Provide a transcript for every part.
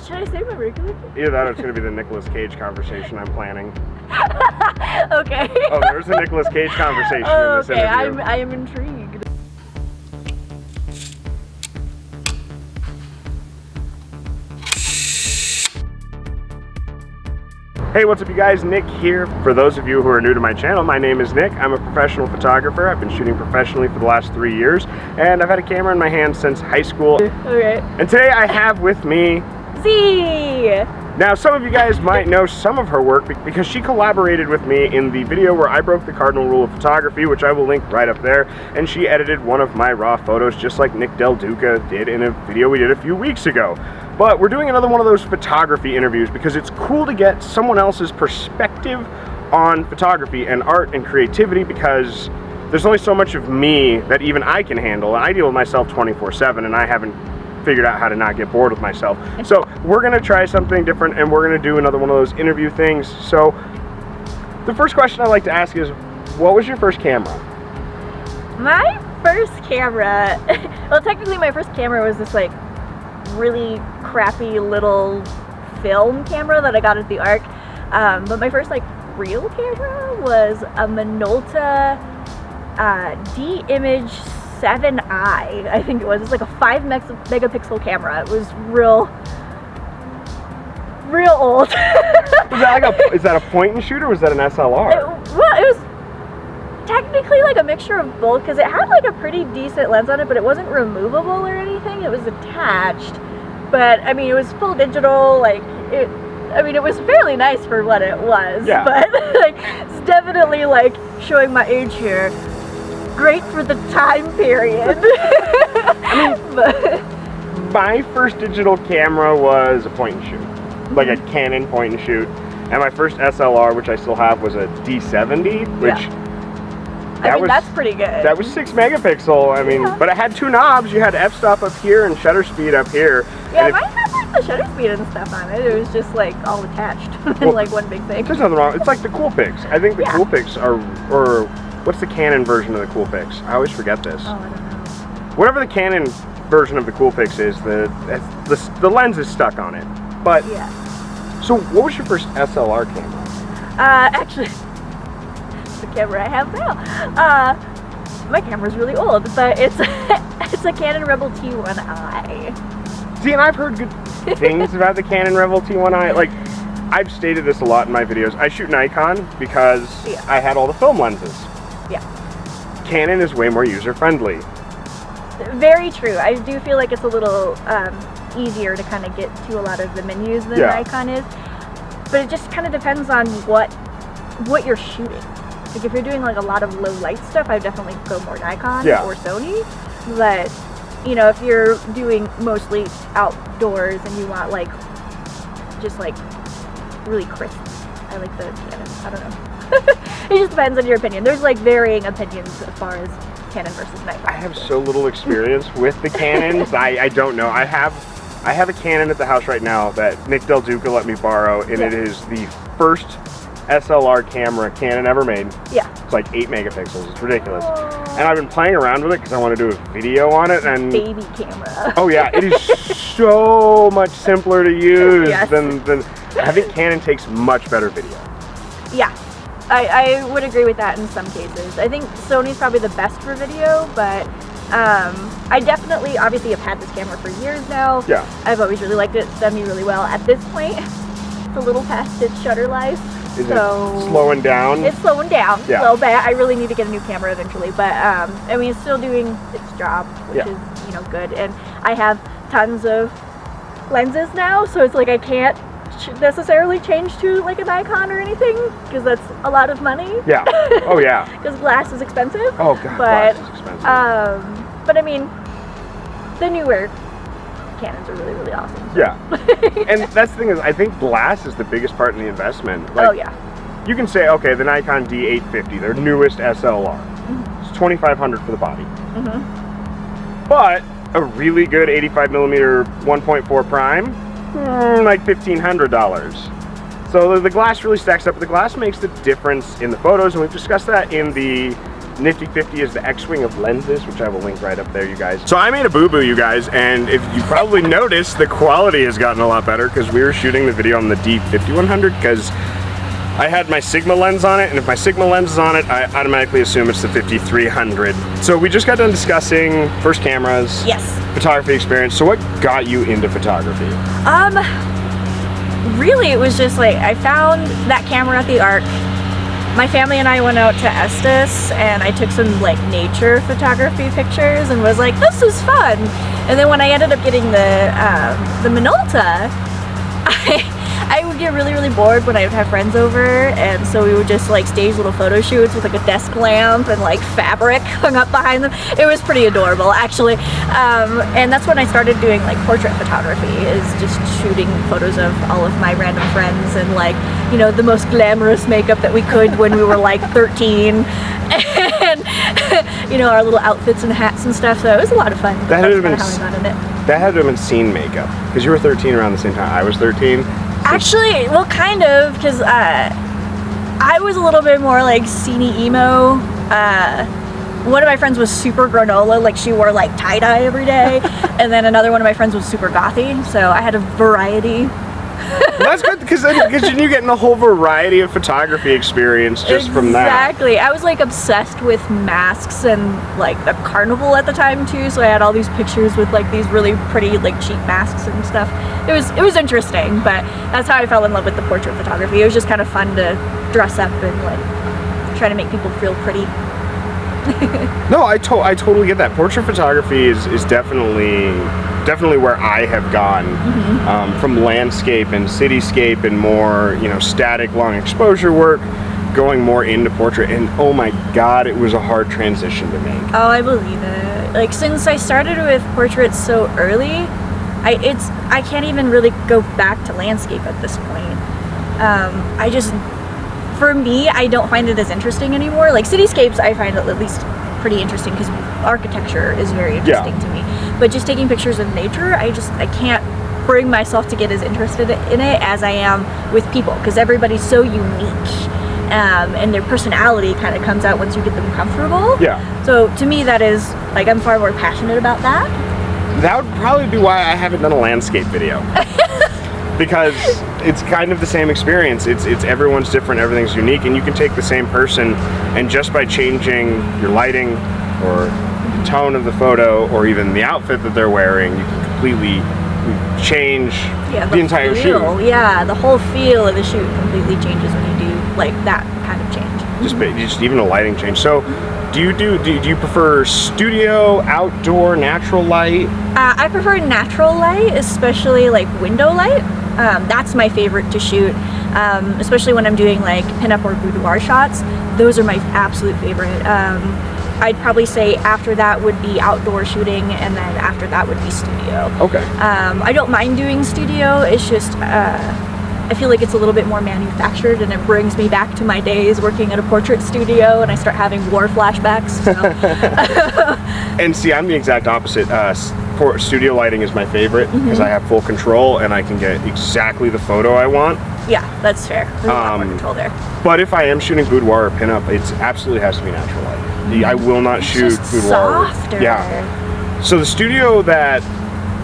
Should I say my regular? Either that or it's going to be the Nicolas Cage conversation I'm planning. Okay. Oh, there's a Nicolas Cage conversation in this interview. I am intrigued. Hey, what's up you guys? Nick here. For those of you who are new to my channel, my name is Nick. I'm a professional photographer. I've been shooting professionally for the last 3 years, and I've had a camera in my hand since high school. Okay. And today I have with me Z. Now, some of you guys might know some of her work because she collaborated with me in the video where I broke the cardinal rule of photography, which I will link right up there, and she edited one of my raw photos just like Nick Del Duca did in a video we did a few weeks ago. But we're doing another one of those photography interviews because it's cool to get someone else's perspective on photography and art and creativity, because there's only so much of me that even I can handle, and I deal with myself 24/7, and I haven't figured out how to not get bored with myself. So we're gonna try something different, and we're gonna do another one of those interview things. So the first question I like to ask is, what was your first camera? My first camera, well, technically my first camera was this like really crappy little film camera that I got at the Arc, but my first like real camera was a Minolta D-Image 7i, I think it was. It's like a 5 megapixel camera. It was real old. Is that a point and shoot, or was that an SLR? Well, it was technically like a mixture of both, because it had like a pretty decent lens on it, but it wasn't removable or anything. It was attached, but I mean, it was full digital. Like it, I mean, it was fairly nice for what it was. Yeah. But like, it's definitely like showing my age here. Great for the time period. I mean, but my first digital camera was a point and shoot, like a Canon point and shoot, and my first SLR, which I still have, was a D70, which that's pretty good. That was 6 megapixel. I mean, but it had 2 knobs. You had f-stop up here and shutter speed up here. Yeah, mine had like the shutter speed and stuff on it. It was just like all attached in like one big thing. There's nothing wrong. It's like the Coolpix. I think the Coolpix are, or what's the Canon version of the Coolpix? I always forget this. Oh, I don't know. Whatever the Canon version of the Coolpix is, the lens is stuck on it. But so, what was your first SLR camera? Actually, the camera I have now. My camera's really old, but it's it's a Canon Rebel T1i. See, and I've heard good things about the Canon Rebel T1i. Like, I've stated this a lot in my videos. I shoot Nikon because I had all the film lenses. Yeah. Canon is way more user-friendly. Very true. I do feel like it's a little easier to kind of get to a lot of the menus than Nikon is. But it just kind of depends on what you're shooting. Like if you're doing like a lot of low light stuff, I definitely go more Nikon or Sony. But you know, if you're doing mostly outdoors and you want like just like really crisp, I like the Canon. I don't know. It just depends on your opinion. There's like varying opinions as far as Canon versus Nikon. I have so little experience with the Canons. I don't know. I have a Canon at the house right now that Nick Del Duca let me borrow, and it is the first SLR camera Canon ever made. Yeah. It's like 8 megapixels. It's ridiculous. And I've been playing around with it because I want to do a video on it. And baby camera. Oh yeah, it is so much simpler to use than I think Canon takes much better video. Yeah. I would agree with that in some cases. I think Sony's probably the best for video, but I definitely, obviously, have had this camera for years now. Yeah. I've always really liked it. It's done me really well. At this point, it's a little past its shutter life. Is it slowing down? It's slowing down a little bit. I really need to get a new camera eventually, but I mean, it's still doing its job, which is, you know, good. And I have tons of lenses now, so it's like I can't necessarily change to like a Nikon or anything, because that's a lot of money. Yeah. Oh yeah. Because glass is expensive. Oh god, glass is expensive. But I mean, the newer Canons are really, really awesome. So. Yeah. And that's the thing, is I think glass is the biggest part in the investment. Like, you can say, okay, the Nikon D850, their newest SLR, it's $2,500 for the body. But a really good 85mm 1.4 prime, like $1,500. So the glass really stacks up. The glass makes the difference in the photos, and we've discussed that in the nifty 50 is the X-Wing of lenses, which I will link right up there, you guys. So I made a boo-boo, you guys, and if you probably noticed, the quality has gotten a lot better because we were shooting the video on the D5100 because I had my Sigma lens on it, and if my Sigma lens is on it, I automatically assume it's the 5300. So we just got done discussing first cameras, yes, photography experience. So what got you into photography? Really, it was just like, I found that camera at the Arc. My family and I went out to Estes, and I took some like nature photography pictures and was like, this is fun. And then when I ended up getting the Minolta, I would get really bored when I would have friends over, and so we would just like stage little photo shoots with like a desk lamp and like fabric hung up behind them. It was pretty adorable, actually. And that's when I started doing like portrait photography, is just shooting photos of all of my random friends and like, you know, the most glamorous makeup that we could when we were like 13. And you know, our little outfits and hats and stuff, so it was a lot of fun. That had to have been, how I got in it. That had to have been scene makeup, because you were 13 around the same time I was 13. Actually, well, kind of, because I was a little bit more like sceney emo. One of my friends was super granola, like she wore like tie-dye every day, and then another one of my friends was super gothy, so I had a variety. Well, that's good, because then you're getting a whole variety of photography experience just from that. Exactly. I was like obsessed with masks and like the carnival at the time too, so I had all these pictures with like these really pretty like cheap masks and stuff. It was interesting, but that's how I fell in love with the portrait photography. It was just kind of fun to dress up and like try to make people feel pretty. No, I totally get that. Portrait photography is definitely where I have gone, from landscape and cityscape and more, you know, static long exposure work, going more into portrait, and oh my god, it was a hard transition to make. Oh, I believe it. Like, since I started with portraits so early, I can't even really go back to landscape at this point. For me, I don't find it as interesting anymore. Like cityscapes, I find it at least pretty interesting because architecture is very interesting to me. But just taking pictures of nature, I can't bring myself to get as interested in it as I am with people, because everybody's so unique, and their personality kind of comes out once you get them comfortable. Yeah. So to me, that is like, I'm far more passionate about that. That would probably be why I haven't done a landscape video. Because it's kind of the same experience. It's everyone's different, everything's unique, and you can take the same person, and just by changing your lighting or the tone of the photo or even the outfit that they're wearing, you can completely change the entire shoot. Yeah, the whole feel of the shoot completely changes when you do like that kind of change. Just even a lighting change. So do you prefer studio, outdoor, natural light? I prefer natural light, especially like window light. That's my favorite to shoot, especially when I'm doing like pinup or boudoir shots. Those are my absolute favorite. I'd probably say after that would be outdoor shooting, and then after that would be studio. Okay. I don't mind doing studio. It's just I feel like it's a little bit more manufactured, and it brings me back to my days working at a portrait studio, and I start having war flashbacks. So. And see, I'm the exact opposite. Studio lighting is my favorite because I have full control and I can get exactly the photo I want. Yeah, that's fair. There's a lot more control there. But if I am shooting boudoir or pinup, it absolutely has to be natural light. I will not shoot boudoir. Softer. Yeah. So the studio that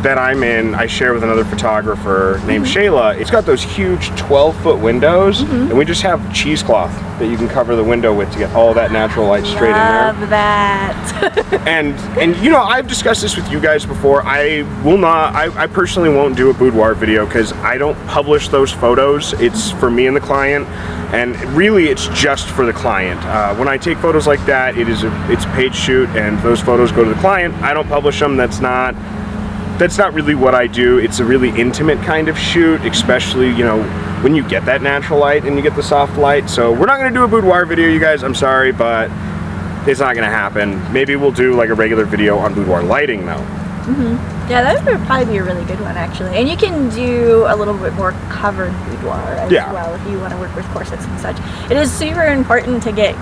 I'm in, I share with another photographer named Shayla. It's got those huge 12-foot windows, and we just have cheesecloth that you can cover the window with to get all that natural light straight in there. Love that. and you know, I've discussed this with you guys before. I personally won't do a boudoir video because I don't publish those photos. It's for me and the client, and really it's just for the client. When I take photos like that, it's a paid shoot, and those photos go to the client. I don't publish them. That's not really what I do. It's a really intimate kind of shoot, especially, you know, when you get that natural light and you get the soft light. So we're not gonna do a boudoir video, you guys, I'm sorry, but it's not gonna happen. Maybe we'll do like a regular video on boudoir lighting though. Yeah, that would probably be a really good one actually. And you can do a little bit more covered boudoir as well if you want to work with corsets and such. It is super important to get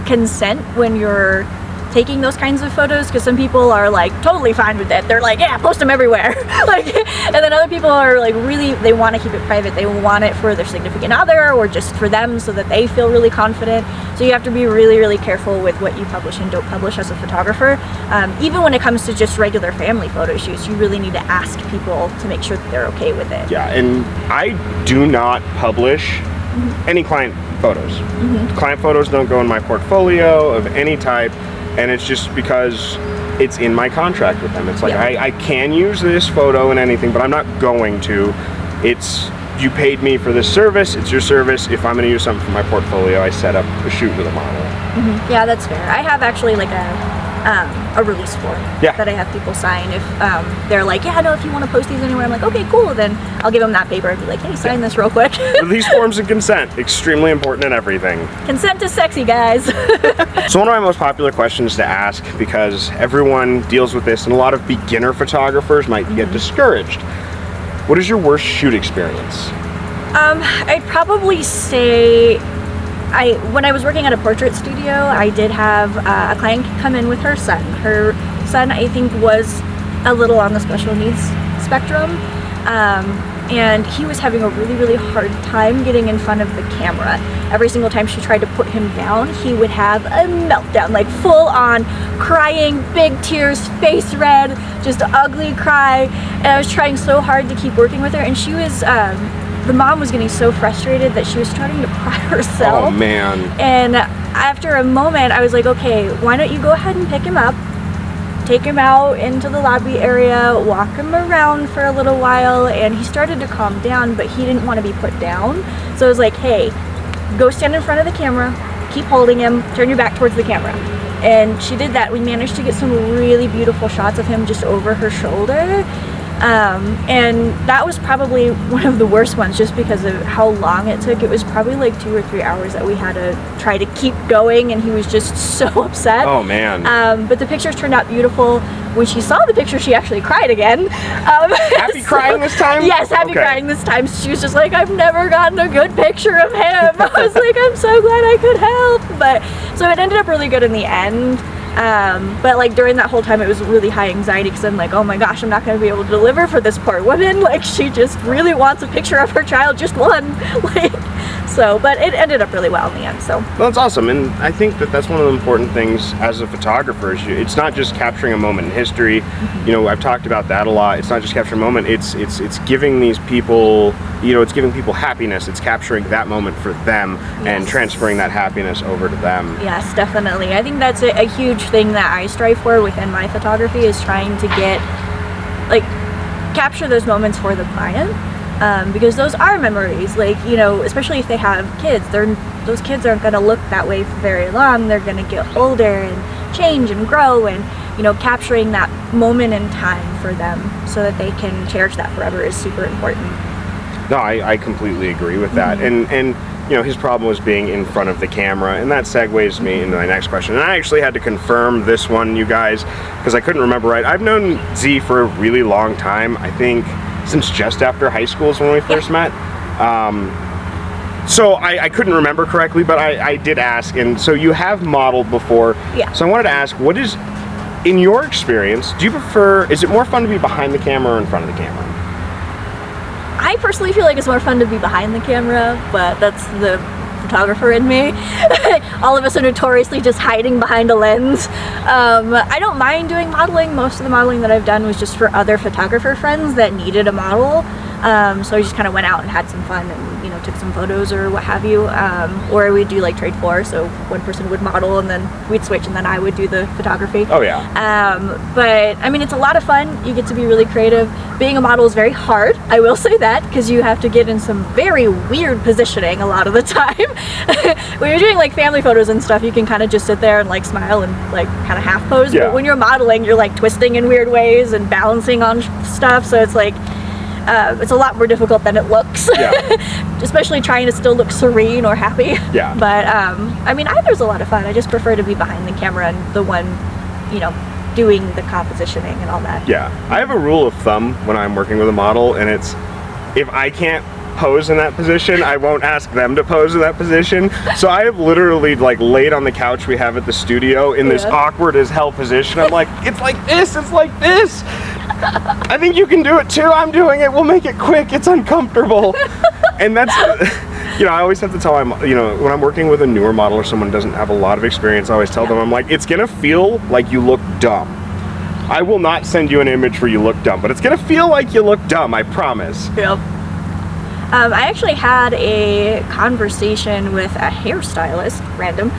consent when you're taking those kinds of photos, because some people are like totally fine with it. They're like, yeah, post them everywhere. Like, and then other people are like really, they want to keep it private. They want it for their significant other or just for them so that they feel really confident. So you have to be really, really careful with what you publish and don't publish as a photographer. Even when it comes to just regular family photo shoots, you really need to ask people to make sure that they're okay with it. Yeah, and I do not publish any client photos. Client photos don't go in my portfolio of any type, and it's just because it's in my contract with them. It's like, I can use this photo and anything, but I'm not going to. It's, you paid me for this service, it's your service. If I'm going to use something for my portfolio, I set up a shoot with a model. Yeah, that's fair. I have actually like a release form that I have people sign if they're like, yeah, no, if you want to post these anywhere. I'm like, okay, cool. Then I'll give them that paper and be like, hey, sign this real quick. Release forms and consent, extremely important in everything. Consent is sexy, guys. So one of my most popular questions to ask, because everyone deals with this and a lot of beginner photographers might get discouraged. What is your worst shoot experience? I'd probably say when I was working at a portrait studio, I did have a client come in with her son. Her son, I think, was a little on the special needs spectrum, and he was having a really, really hard time getting in front of the camera. Every single time she tried to put him down, he would have a meltdown, like full on crying, big tears, face red, just ugly cry. And I was trying so hard to keep working with her, and she was the mom was getting so frustrated that she was starting to cry herself. Oh man. And after a moment, I was like, okay, why don't you go ahead and pick him up, take him out into the lobby area, walk him around for a little while, and he started to calm down, but he didn't want to be put down. So I was like, hey, go stand in front of the camera, keep holding him, turn your back towards the camera. And she did that. We managed to get some really beautiful shots of him just over her shoulder. And that was probably one of the worst ones just because of how long it took. It was probably like 2 or 3 hours that we had to try to keep going, and he was just so upset. Oh man. But the pictures turned out beautiful. When she saw the picture, she actually cried again. Happy crying this time? Yes, happy crying this time. She was just like, I've never gotten a good picture of him. I was like, I'm so glad I could help. But so it ended up really good in the end. But like during that whole time it was really high anxiety because I'm like, oh my gosh, I'm not going to be able to deliver for this poor woman. Like, she just really wants a picture of her child, just one. Like, so, but it ended up really well in the end. So well, that's awesome. And I think that that's one of the important things as a photographer is it's not just capturing a moment in history. You know, I've talked about that a lot. It's not just capturing a moment, it's giving these people, you know, it's giving people happiness. It's capturing that moment for them and transferring that happiness over to them. Yes, definitely. I think that's a huge thing that I strive for within my photography, is trying to get, like, capture those moments for the client, because those are memories. Like, you know, especially if they have kids, those kids aren't going to look that way for very long. They're going to get older and change and grow, and you know, capturing that moment in time for them so that they can cherish that forever is super important. No, I completely agree with that. And you know, his problem was being in front of the camera, and that segues me into my next question. And I actually had to confirm this one, you guys, because I couldn't remember right. I've known Z for a really long time. I think since just after high school is when we first met. So I couldn't remember correctly, but I did ask. And so you have modeled before. Yeah. So I wanted to ask, what is, in your experience, do you prefer, is it more fun to be behind the camera or in front of the camera? I personally feel like it's more fun to be behind the camera, but that's the photographer in me. All of us are notoriously just hiding behind a lens. I don't mind doing modeling. Most of the modeling that I've done was just for other photographer friends that needed a model. So I just kind of went out and had some fun and, you know, took some photos or what have you. Or we'd do like trade for, so one person would model and then we'd switch and then I would do the photography. Oh yeah. But I mean, it's a lot of fun. You get to be really creative. Being a model is very hard, I will say that, because you have to get in some very weird positioning a lot of the time. When you're doing like family photos and stuff, you can kind of just sit there and like smile and like kind of half pose. Yeah. But when you're modeling, you're like twisting in weird ways and balancing on stuff. So it's like, it's a lot more difficult than it looks. Yeah. Especially trying to still look serene or happy. Yeah. But I mean, either's a lot of fun. I just prefer to be behind the camera and the one, you know, doing the compositioning and all that. Yeah. I have a rule of thumb when I'm working with a model, and it's, if I can't pose in that position, I won't ask them to pose in that position. So I have literally like laid on the couch we have at the studio in this awkward as hell position. I'm like, it's like this, it's like this. I think you can do it too. I'm doing it. We'll make it quick. It's uncomfortable. And that's, you know, I always have to tell them, you know, when I'm working with a newer model or someone who doesn't have a lot of experience, I always tell them, I'm like, it's gonna feel like you look dumb. I will not send you an image where you look dumb, but it's gonna feel like you look dumb, I promise. Yep. I actually had a conversation with a hairstylist, random,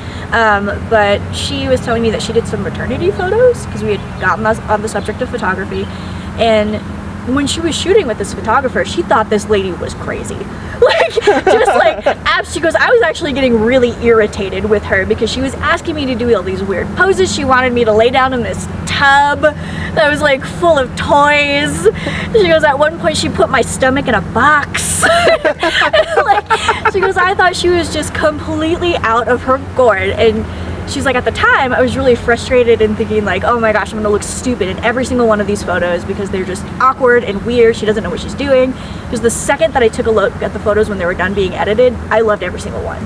but she was telling me that she did some maternity photos because we had gotten on the subject of photography, and when she was shooting with this photographer, she thought this lady was crazy. Like, just like, she goes, I was actually getting really irritated with her because she was asking me to do all these weird poses. She wanted me to lay down in this tub that was like full of toys. She goes, at one point she put my stomach in a box. Like, she goes, I thought she was just completely out of her gourd. And she's like, at the time, I was really frustrated and thinking like, oh my gosh, I'm gonna look stupid in every single one of these photos because they're just awkward and weird. She doesn't know what she's doing. Because the second that I took a look at the photos when they were done being edited, I loved every single one.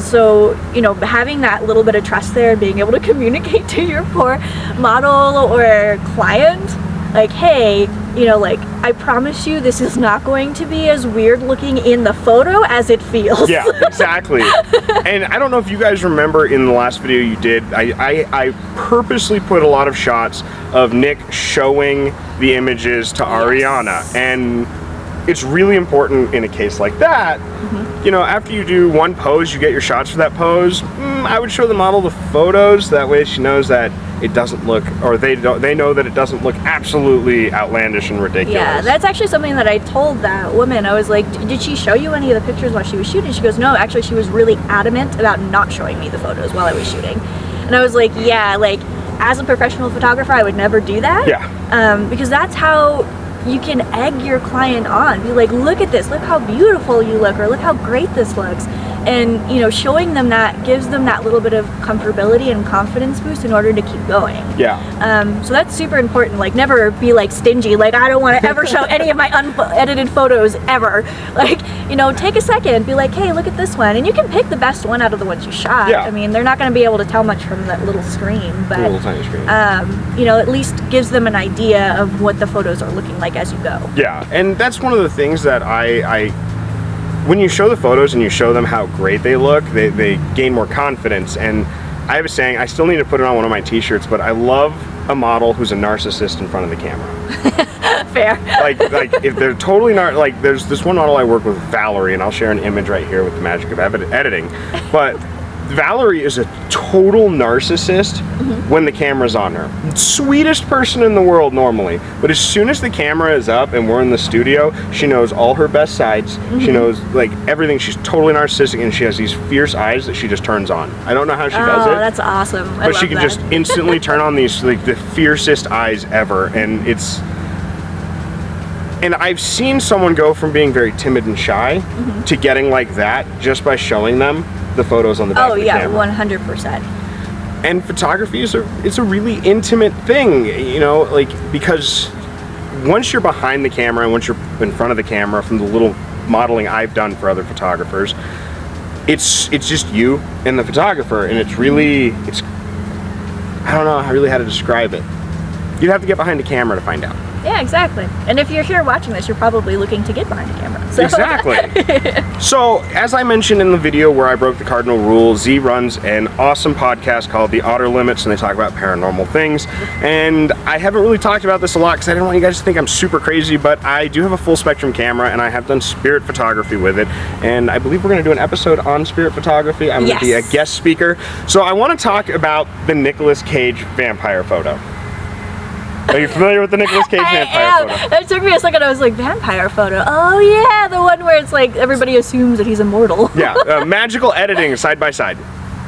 So, you know, having that little bit of trust there, being able to communicate to your poor model or client, like, hey, you know, like, I promise you this is not going to be as weird looking in the photo as it feels. Yeah, exactly. And I don't know if you guys remember in the last video you did, I purposely put a lot of shots of Nick showing the images to Ariana. And it's really important in a case like that, you know, after you do one pose, you get your shots for that pose. I would show the model the photos, that way she knows that it doesn't look, or they know that it doesn't look absolutely outlandish and ridiculous. Yeah, that's actually something that I told that woman. I was like, did she show you any of the pictures while she was shooting? She goes, no, actually she was really adamant about not showing me the photos while I was shooting. And I was like, yeah, like, as a professional photographer, I would never do that. Yeah. Because that's how you can egg your client on. Be like, look at this, look how beautiful you look, or look how great this looks. And, you know, showing them that gives them that little bit of comfortability and confidence boost in order to keep going. Yeah. So that's super important. Like, never be like stingy, like, I don't want to ever show any of my unedited photos ever. Like, you know, take a second, be like, hey, look at this one. And you can pick the best one out of the ones you shot. Yeah. I mean, they're not going to be able to tell much from that little screen, but, little tiny screen. you know, at least gives them an idea of what the photos are looking like as you go. Yeah, and that's one of the things that when you show the photos and you show them how great they look, they gain more confidence. And I have a saying, I still need to put it on one of my t-shirts, but I love a model who's a narcissist in front of the camera. Fair. like if they're totally not, like, there's this one model I work with, Valerie, and I'll share an image right here with the magic of editing, but Valerie is a total narcissist when the camera's on her. Sweetest person in the world normally, but as soon as the camera is up and we're in the studio, she knows all her best sides. She knows like everything. She's totally narcissistic, and she has these fierce eyes that she just turns on. I don't know how she does it. Oh, that's awesome. I but she can just instantly turn on these, like, the fiercest eyes ever, and it's. And I've seen someone go from being very timid and shy to getting like that just by showing them the photos on the back of the camera. 100%. And photography is it's a really intimate thing, you know, like, because once you're behind the camera and once you're in front of the camera, from the little modeling I've done for other photographers, it's just you and the photographer, and it's really, I don't know really how to describe it. You'd have to get behind the camera to find out. Yeah, exactly. And if you're here watching this, you're probably looking to get behind the camera. So. Exactly. So, as I mentioned in the video where I broke the cardinal rule, Z runs an awesome podcast called the Odderlimits, and they talk about paranormal things. And I haven't really talked about this a lot because I didn't want you guys to think I'm super crazy, but I do have a full spectrum camera, and I have done spirit photography with it. And I believe we're going to do an episode on spirit photography. I'm going to be a guest speaker. So I want to talk about the Nicolas Cage vampire photo. Are you familiar with the Nicolas Cage vampire photo? It took me a second. I was like, vampire photo? Oh yeah, the one where it's like everybody assumes that he's immortal. Yeah, magical editing side by side.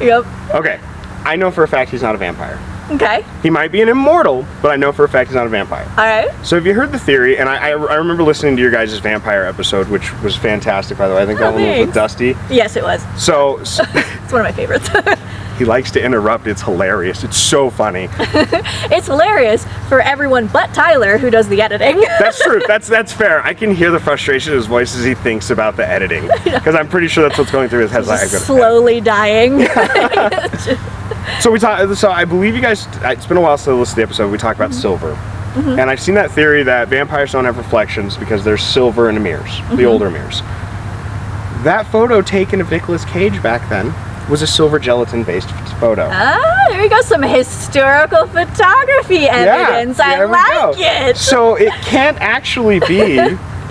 Yep. Okay, I know for a fact he's not a vampire. Okay. He might be an immortal, but I know for a fact he's not a vampire. All right. So have you heard the theory, and I remember listening to your guys' vampire episode, which was fantastic, by the way. I think that one was with Dusty. Yes, it was. So it's one of my favorites. He likes to interrupt. It's hilarious. It's so funny. It's hilarious for everyone but Tyler, who does the editing. That's true. That's fair. I can hear the frustration in his voice as he thinks about the editing, because I'm pretty sure that's what's going through his head. Like, slowly dying. So I believe you guys. It's been a while since I listened to the episode. We talked about silver, and I've seen that theory that vampires don't have reflections because there's silver in the mirrors, the older mirrors. That photo taken of Nicolas Cage back then was a silver gelatin-based photo. Ah, there we go. Some historical photography evidence. I like it. So it can't actually be.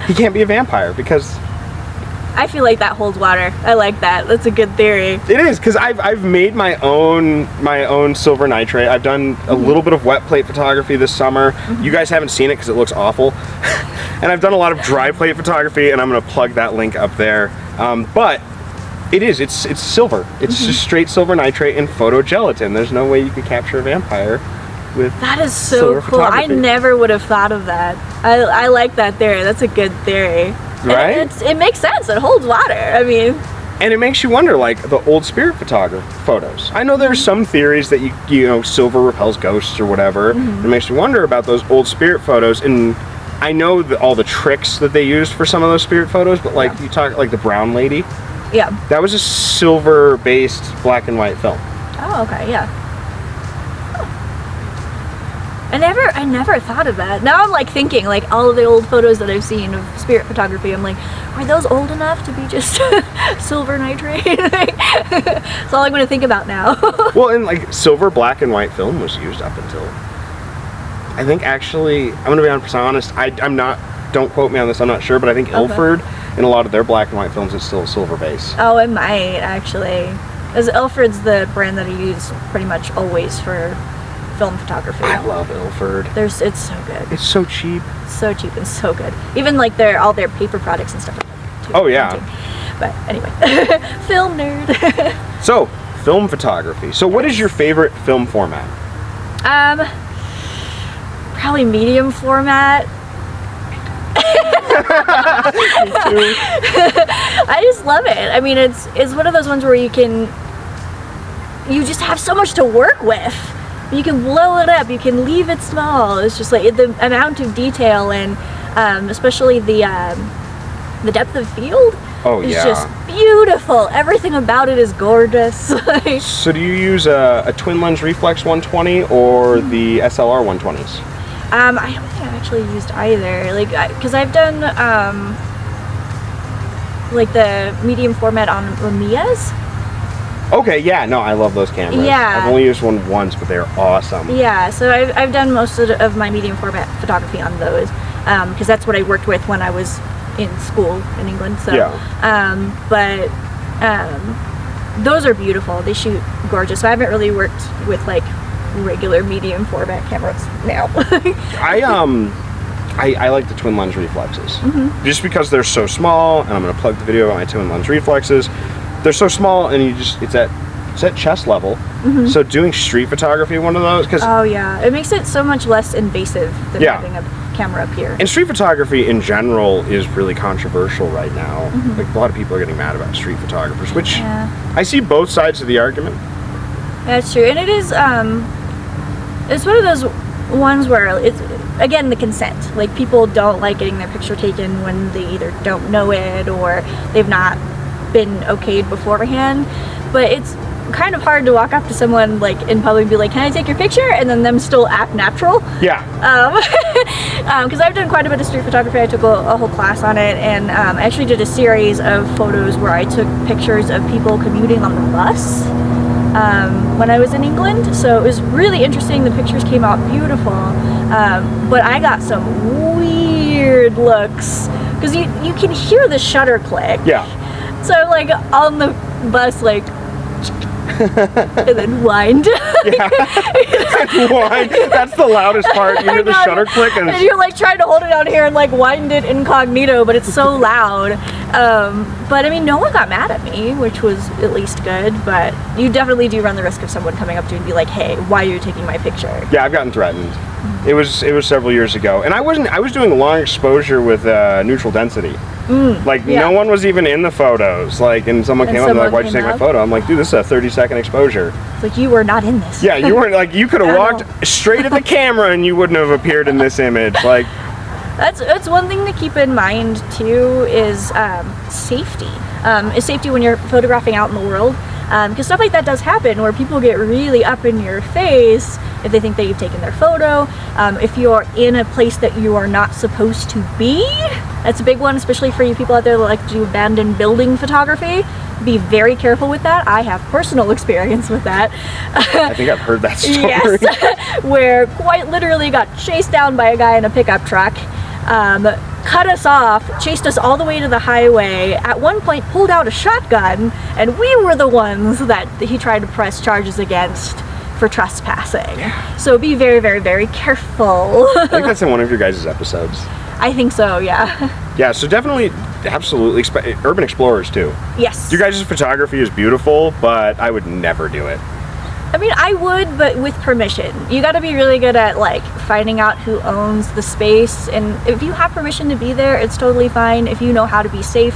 He can't be a vampire because. I feel like that holds water. I like that. That's a good theory. It is, because I've made my own silver nitrate. I've done a little bit of wet plate photography this summer. You guys haven't seen it because it looks awful. And I've done a lot of dry plate photography, and I'm going to plug that link up there. But it's silver. It's just straight silver nitrate and photo gelatin. There's no way you could capture a vampire with that is so cool. I never would have thought of that. I like that theory. That's a good theory. Right? It makes sense. It holds water. I mean, and it makes you wonder, like the old spirit photography photos. I know there's some theories that you know silver repels ghosts or whatever. It makes you wonder about those old spirit photos, and I know all the tricks that they used for some of those spirit photos. But like you talk like the brown lady. Yeah. That was a silver-based black and white film. Oh, okay, yeah. I never thought of that. Now I'm like thinking, like all of the old photos that I've seen of spirit photography, I'm like, were those old enough to be just silver nitrate? That's all I'm going to think about now. Well, and like silver black and white film was used up until, I think actually, I'm going to be honest, I'm not, don't quote me on this, I'm not sure, but I think Ilford, in a lot of their black and white films, it's still a silver base. Oh, it might actually. Because Ilford's the brand that I use pretty much always for film photography. I love Ilford. It's so good. It's so cheap. So cheap and so good. Even like all their paper products and stuff like that too. Oh yeah. But anyway, film nerd. So, film photography. So what is your favorite film format? Probably medium format. I just love it. I mean, it's one of those ones where you just have so much to work with. You can blow it up, you can leave it small. It's just like the amount of detail and especially the depth of field is just beautiful. Everything about it is gorgeous. So do you use a twin lens reflex 120 or the SLR 120s? I don't think I've actually used either. Like, because I've done like the medium format on Mamiya's. Okay, yeah, no, I love those cameras. Yeah. I've only used one once, but they're awesome. Yeah, so I've done most of my medium format photography on those, because that's what I worked with when I was in school in England. So, but those are beautiful. They shoot gorgeous. So I haven't really worked with like regular medium format cameras now. I like the twin lens reflexes, just because they're so small, and I'm going to plug the video about my twin lens reflexes. They're so small, and it's at chest level. So doing street photography, one of those, because it makes it so much less invasive than having a camera up here. And street photography in general is really controversial right now. Like a lot of people are getting mad about street photographers, which I see both sides of the argument. That's true, and it is. It's one of those ones where it's again the consent. Like people don't like getting their picture taken when they either don't know it or they've not been okayed beforehand. But it's kind of hard to walk up to someone like in public and be like, "Can I take your picture?" and then them still act natural. Yeah. Because I've done quite a bit of street photography. I took a whole class on it, and I actually did a series of photos where I took pictures of people commuting on the bus when I was in England. So it was really interesting. The pictures came out beautiful, but I got some weird looks because you can hear the shutter click. Yeah. So I'm like on the bus, like, and then wind down. Yeah. And wind. That's the loudest part. You hear the shutter click, and you're like trying to hold it down here and like wind it incognito, but it's so loud. But I mean, no one got mad at me, which was at least good. But you definitely do run the risk of someone coming up to you and be like, "Hey, why are you taking my picture?" Yeah, I've gotten threatened. It was several years ago, and I was doing long exposure with neutral density. Like no one was even in the photos. Like, and someone came up and like, "Why'd you take my photo?" I'm like, "Dude, this is a 30-second exposure." It's like you were not in this. Yeah, you weren't. Like, you could have walked straight at the camera and you wouldn't have appeared in this image. Like, that's one thing to keep in mind too is safety. Is safety when you're photographing out in the world. Because stuff like that does happen where people get really up in your face if they think that you've taken their photo. If you're in a place that you are not supposed to be, that's a big one, especially for you people out there that like to do abandoned building photography. Be very careful with that. I have personal experience with that. I think I've heard that story. Yes, where quite literally got chased down by a guy in a pickup truck. Cut us off, chased us all the way to the highway, at one point pulled out a shotgun, and we were the ones that he tried to press charges against for trespassing. So be very, very, very careful. I think that's in one of your guys' episodes. I think so, yeah. Yeah, so definitely, absolutely, urban explorers too. Yes. Your guys' photography is beautiful, but I would never do it. I mean, I would, but with permission. You got to be really good at like finding out who owns the space, and if you have permission to be there, it's totally fine. If you know how to be safe,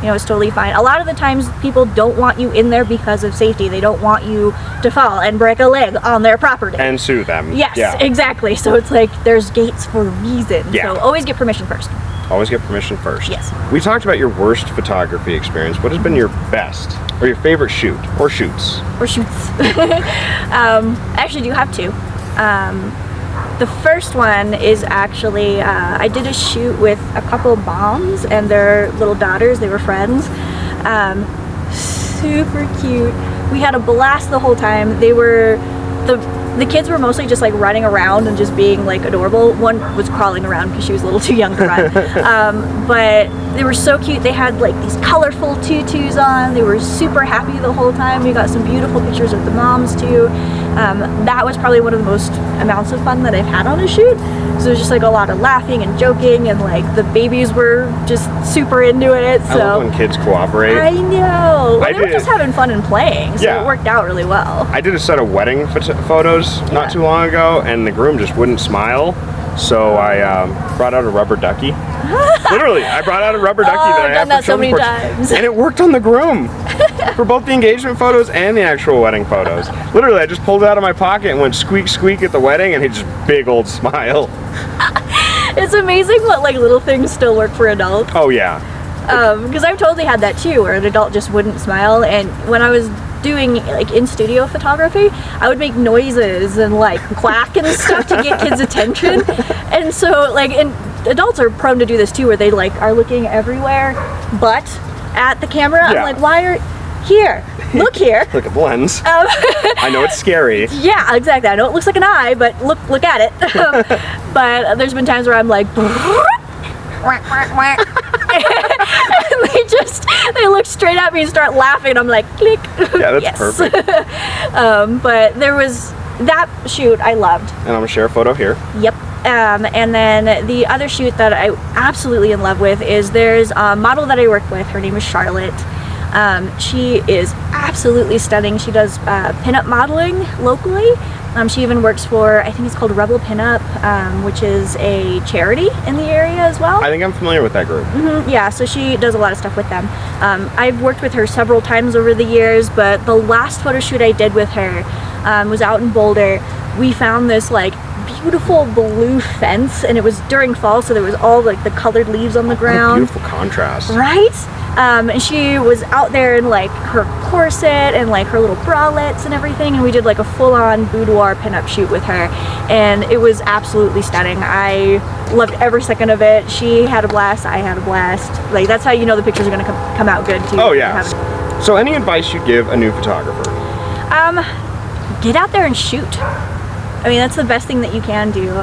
you know, it's totally fine. A lot of the times people don't want you in there because of safety. They don't want you to fall and break a leg on their property. And sue them. Yes, exactly. So it's like there's gates for a reason. Yeah. So always get permission first. Always get permission first. Yes. We talked about your worst photography experience. What has been your best or your favorite shoot or shoots? Or shoots. I actually do have two. The first one is actually, I did a shoot with a couple of moms and their little daughters. They were friends. Super cute. We had a blast the whole time. They were, the kids were mostly just like running around and just being like adorable. One was crawling around because she was a little too young to run. But they were so cute. They had like these colorful tutus on. They were super happy the whole time. We got some beautiful pictures of the moms too. That was probably one of the most amounts of fun that I've had on a shoot. So it was just like a lot of laughing and joking, and like the babies were just super into it. So I love when kids cooperate. I know. Well, they were just having fun and playing, so it worked out really well. I did a set of wedding photos not too long ago, and the groom just wouldn't smile. So I brought out a rubber ducky. Literally, I brought out a rubber ducky that I have for so many children's times. and it worked on the groom for both the engagement photos and the actual wedding photos. Literally, I just pulled it out of my pocket and went squeak squeak at the wedding, and he just big old smile. It's amazing what like little things still work for adults. Oh yeah. Because I've totally had that too, where an adult just wouldn't smile, and when I was doing like in studio photography, I would make noises and like quack and stuff to get kids' attention. And so like, and adults are prone to do this too, where they like are looking everywhere but at the camera. I'm like, why are here? Look here. Look at the lens. I know it's scary. Yeah, exactly. I know it looks like an eye, but look at it. But there's been times where I'm like and they look straight at me and start laughing. I'm like, click. Yeah, that's perfect. But there was that shoot I loved. And I'm gonna share a photo here. Yep. And then the other shoot that I absolutely in love with is there's a model that I work with. Her name is Charlotte. She is absolutely stunning. She does pinup modeling locally. She even works for, I think it's called Rebel Pinup, which is a charity in the area as well. I think I'm familiar with that group. Yeah, so she does a lot of stuff with them. I've worked with her several times over the years, but the last photo shoot I did with her was out in Boulder. We found this like beautiful blue fence, and it was during fall, so there was all like the colored leaves on the ground. What a beautiful contrast. Right? And she was out there in like her corset and like her little bralettes and everything, and we did like a full-on boudoir pinup shoot with her, and it was absolutely stunning. I loved every second of it. She had a blast, I had a blast. Like, that's how you know the pictures are gonna come out good too. Oh yeah. So any advice you'd give a new photographer? Get out there and shoot. I mean, that's the best thing that you can do,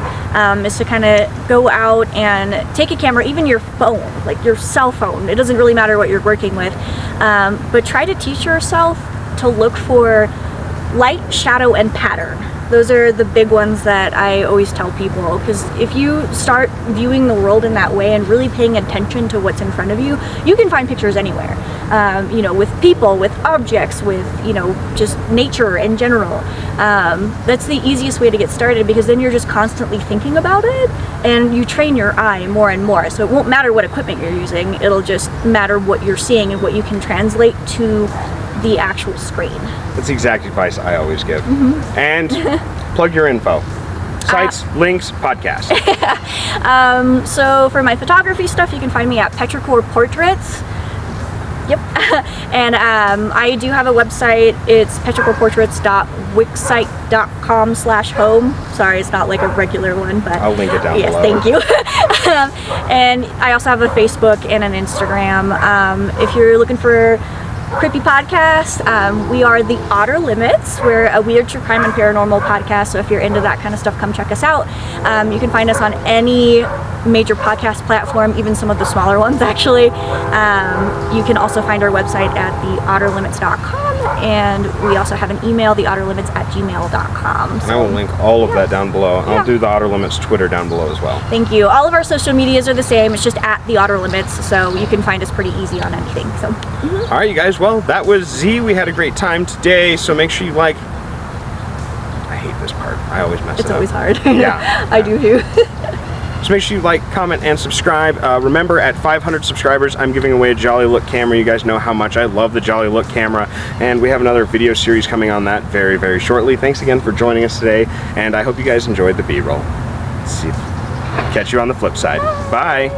is to kind of go out and take a camera, even your phone, like your cell phone. It doesn't really matter what you're working with, but try to teach yourself to look for light, shadow, and pattern. Those are the big ones that I always tell people, because if you start viewing the world in that way and really paying attention to what's in front of you, you can find pictures anywhere. You know, with people, with objects, with, you know, just nature in general. That's the easiest way to get started, because then you're just constantly thinking about it and you train your eye more and more. So it won't matter what equipment you're using, it'll just matter what you're seeing and what you can translate to the actual screen. That's the exact advice I always give. And plug your info. Sites, links, podcast. So for my photography stuff, you can find me at Petrichor Portraits. Yep. And I do have a website. It's petrichorportraits.wixsite.com/home. Sorry, it's not like a regular one, but I'll link it down below. Yes, thank you. And I also have a Facebook and an Instagram. If you're looking for creepy podcast, we are the Odderlimits. We're a weird true crime and paranormal podcast, so if you're into that kind of stuff, come check us out. You can find us on any major podcast platform, even some of the smaller ones actually. You can also find our website at theodderlimits.com, and we also have an email, theodderlimits@gmail.com. And I will link all of that down below. Yeah. I'll do the Odderlimits Twitter down below as well. Thank you. All of our social medias are the same. It's just at the Odderlimits, so you can find us pretty easy on anything. So. All right, you guys. Well, that was Z. We had a great time today, so make sure you like. I hate this part. I always mess it up. It's always hard. Yeah. I do too. So make sure you like, comment, and subscribe. Remember, at 500 subscribers, I'm giving away a Jolly Look camera. You guys know how much I love the Jolly Look camera, and we have another video series coming on that very, very shortly. Thanks again for joining us today, and I hope you guys enjoyed the B-roll. See, catch you on the flip side. Bye.